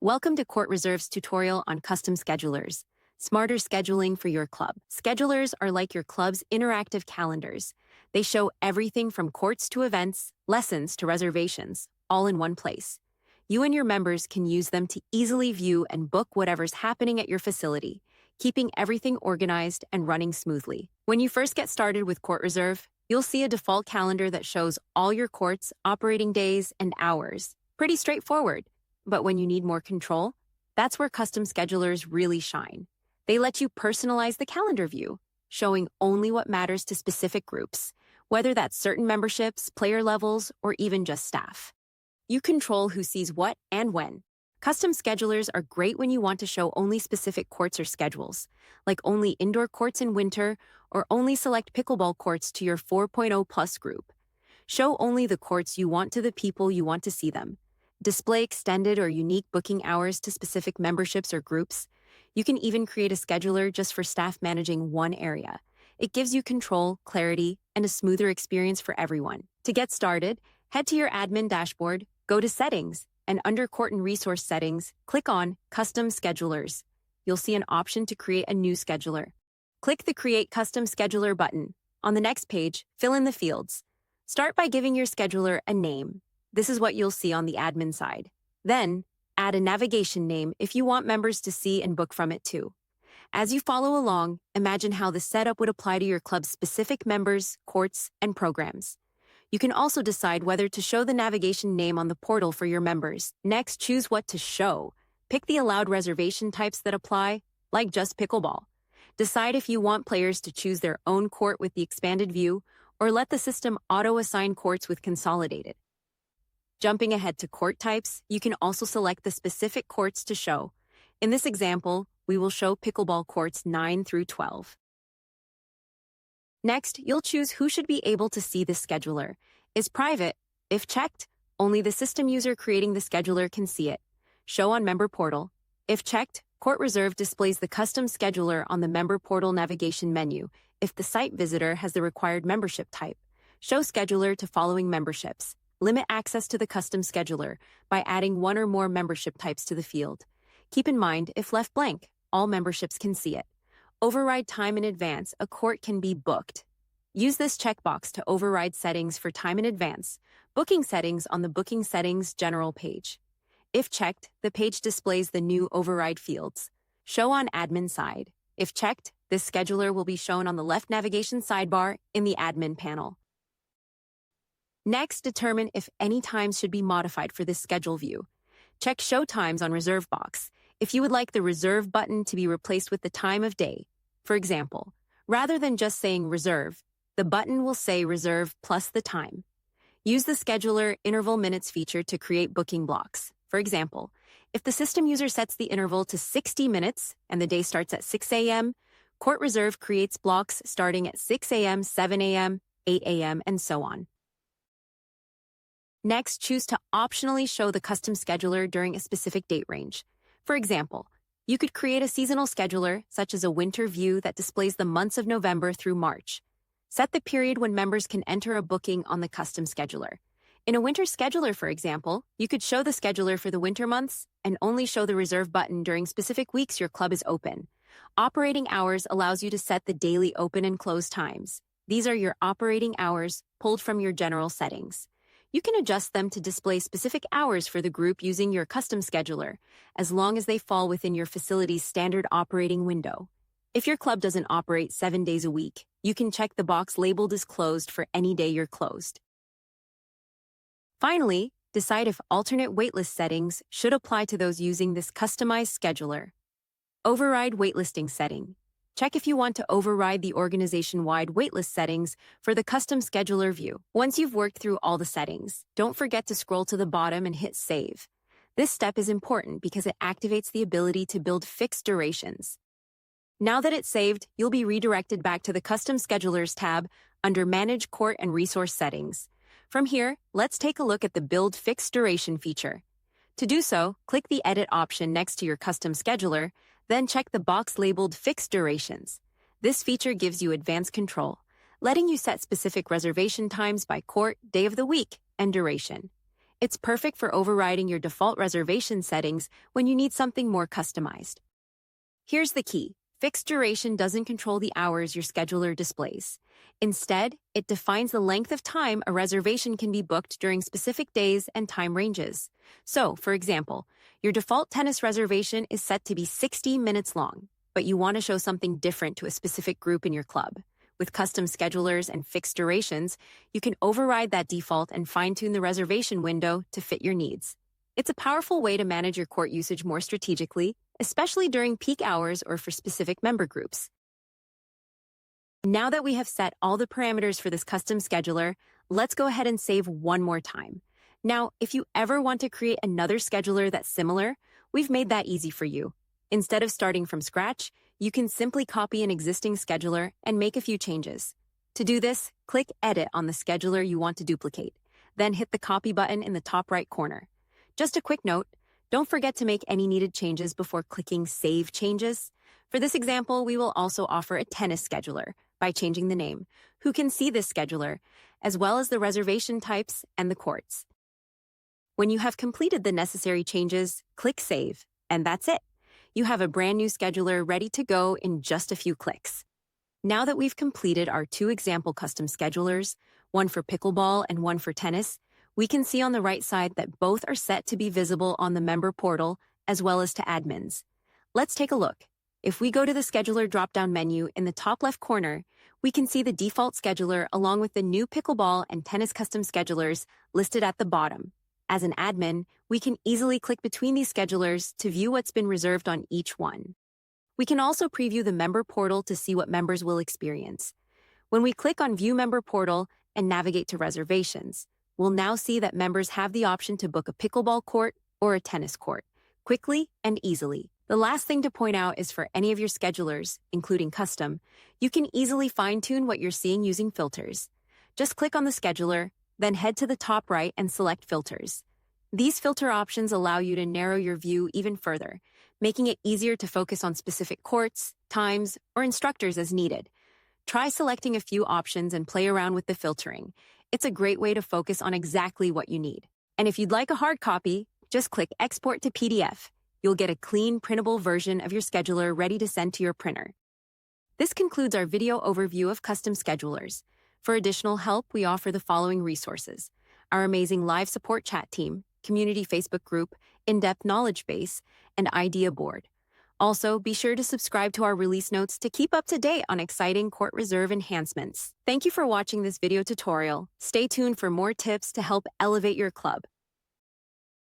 Welcome to CourtReserve's tutorial on custom schedulers, smarter scheduling for your club. Schedulers are like your club's interactive calendars. They show everything from courts to events, lessons to reservations, all in one place. You and your members can use them to easily view and book whatever's happening at your facility, keeping everything organized and running smoothly. When you first get started with CourtReserve, you'll see a default calendar that shows all your courts, operating days, and hours. Pretty straightforward. But when you need more control, that's where custom schedulers really shine. They let you personalize the calendar view, showing only what matters to specific groups, whether that's certain memberships, player levels, or even just staff. You control who sees what and when. Custom schedulers are great when you want to show only specific courts or schedules, like only indoor courts in winter or only select pickleball courts to your 4.0 plus group. Show only the courts you want to the people you want to see them. Display extended or unique booking hours to specific memberships or groups. You can even create a scheduler just for staff managing one area. It gives you control, clarity, and a smoother experience for everyone. To get started, head to your admin dashboard, go to Settings, and under Court and Resource Settings, click on Custom Schedulers. You'll see an option to create a new scheduler. Click the Create Custom Scheduler button. On the next page, fill in the fields. Start by giving your scheduler a name. This is what you'll see on the admin side. Then, add a navigation name if you want members to see and book from it too. As you follow along, imagine how the setup would apply to your club's specific members, courts, and programs. You can also decide whether to show the navigation name on the portal for your members. Next, choose what to show. Pick the allowed reservation types that apply, like just pickleball. Decide if you want players to choose their own court with the expanded view, or let the system auto-assign courts with consolidated. Jumping ahead to court types, you can also select the specific courts to show. In this example, we will show pickleball courts 9 through 12. Next, you'll choose who should be able to see the scheduler. Is private? If checked, only the system user creating the scheduler can see it. Show on Member Portal. If checked, CourtReserve displays the custom scheduler on the Member Portal navigation menu if the site visitor has the required membership type. Show scheduler to following memberships. Limit access to the custom scheduler by adding one or more membership types to the field. Keep in mind, if left blank, all memberships can see it. Override time in advance, a court can be booked. Use this checkbox to override settings for time in advance, booking settings on the Booking Settings General page. If checked, the page displays the new override fields. Show on admin side. If checked, this scheduler will be shown on the left navigation sidebar in the admin panel. Next, determine if any times should be modified for this schedule view. Check Show Times on Reserve box if you would like the Reserve button to be replaced with the time of day. For example, rather than just saying Reserve, the button will say Reserve plus the time. Use the Scheduler Interval Minutes feature to create booking blocks. For example, if the system user sets the interval to 60 minutes and the day starts at 6 a.m., CourtReserve creates blocks starting at 6 a.m., 7 a.m., 8 a.m., and so on. Next, choose to optionally show the custom scheduler during a specific date range. For example, you could create a seasonal scheduler, such as a winter view that displays the months of November through March. Set the period when members can enter a booking on the custom scheduler. In a winter scheduler, for example, you could show the scheduler for the winter months and only show the Reserve button during specific weeks your club is open. Operating hours allows you to set the daily open and close times. These are your operating hours pulled from your general settings. You can adjust them to display specific hours for the group using your custom scheduler, as long as they fall within your facility's standard operating window. If your club doesn't operate 7 days a week, you can check the box labeled as closed for any day you're closed. Finally, decide if alternate waitlist settings should apply to those using this customized scheduler. Override waitlisting setting. Check if you want to override the organization-wide waitlist settings for the custom scheduler view. Once you've worked through all the settings, don't forget to scroll to the bottom and hit Save. This step is important because it activates the ability to build fixed durations. Now that it's saved, you'll be redirected back to the Custom Schedulers tab under Manage Court and Resource Settings. From here, let's take a look at the Build Fixed Duration feature. To do so, click the Edit option next to your custom scheduler, then check the box labeled Fixed Durations. This feature gives you advanced control, letting you set specific reservation times by court, day of the week, and duration. It's perfect for overriding your default reservation settings when you need something more customized. Here's the key. Fixed duration doesn't control the hours your scheduler displays. Instead, it defines the length of time a reservation can be booked during specific days and time ranges. So, for example, your default tennis reservation is set to be 60 minutes long, but you want to show something different to a specific group in your club. With custom schedulers and fixed durations, you can override that default and fine-tune the reservation window to fit your needs. It's a powerful way to manage your court usage more strategically, especially during peak hours or for specific member groups. Now that we have set all the parameters for this custom scheduler, let's go ahead and save one more time. Now, if you ever want to create another scheduler that's similar, we've made that easy for you. Instead of starting from scratch, you can simply copy an existing scheduler and make a few changes. To do this, click Edit on the scheduler you want to duplicate, then hit the Copy button in the top right corner. Just a quick note, don't forget to make any needed changes before clicking Save Changes. For this example, we will also offer a tennis scheduler by changing the name, who can see this scheduler, as well as the reservation types and the courts. When you have completed the necessary changes, click Save, and that's it. You have a brand new scheduler ready to go in just a few clicks. Now that we've completed our 2 example custom schedulers, one for pickleball and one for tennis, we can see on the right side that both are set to be visible on the member portal as well as to admins. Let's take a look. If we go to the scheduler drop-down menu in the top left corner, we can see the default scheduler along with the new pickleball and tennis custom schedulers listed at the bottom. As an admin, we can easily click between these schedulers to view what's been reserved on each one. We can also preview the member portal to see what members will experience. When we click on View Member Portal and navigate to Reservations, we'll now see that members have the option to book a pickleball court or a tennis court, quickly and easily. The last thing to point out is for any of your schedulers, including custom, you can easily fine-tune what you're seeing using filters. Just click on the scheduler, then head to the top right and select Filters. These filter options allow you to narrow your view even further, making it easier to focus on specific courts, times, or instructors as needed. Try selecting a few options and play around with the filtering. It's a great way to focus on exactly what you need. And if you'd like a hard copy, just click Export to PDF. You'll get a clean, printable version of your scheduler ready to send to your printer. This concludes our video overview of custom schedulers. For additional help, we offer the following resources: our amazing live support chat team, community Facebook group, in-depth knowledge base, and idea board. Also, be sure to subscribe to our release notes to keep up to date on exciting CourtReserve enhancements. Thank you for watching this video tutorial. Stay tuned for more tips to help elevate your club.